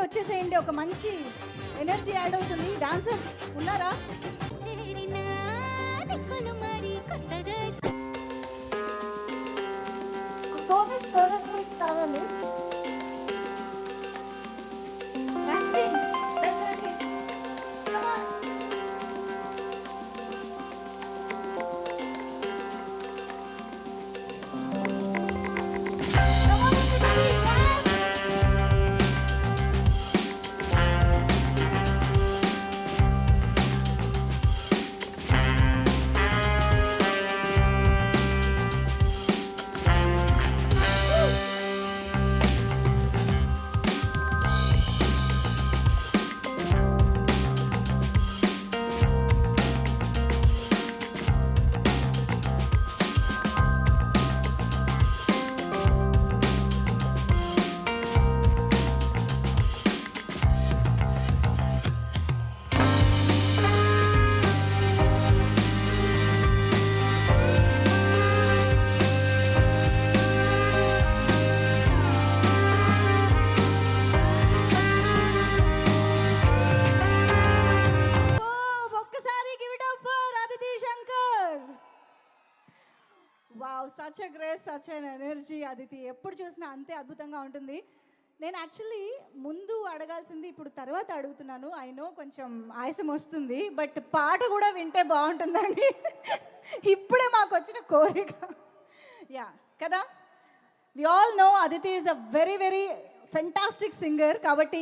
వచ్చేసేయండి, ఒక మంచి ఎనర్జీ యాడ్ అవుతుంది. డాన్సర్స్ ఉన్నారా? కావాలి. Wow, such a great, such N energy Aditi. ఎప్పుడు చూసినా అంతే అద్భుతంగా ఉంటుంది. నేను యాక్చువల్లీ ముందు అడగాల్సింది ఇప్పుడు తర్వాత అడుగుతున్నాను. ఐ నో కొంచెం ఆయాసం వస్తుంది, బట్ పాట కూడా వింటే బాగుంటుందని ఇప్పుడే మాకు వచ్చిన కోరిక. యా కదా, we all know Aditi is a very very fantastic singer. కాబట్టి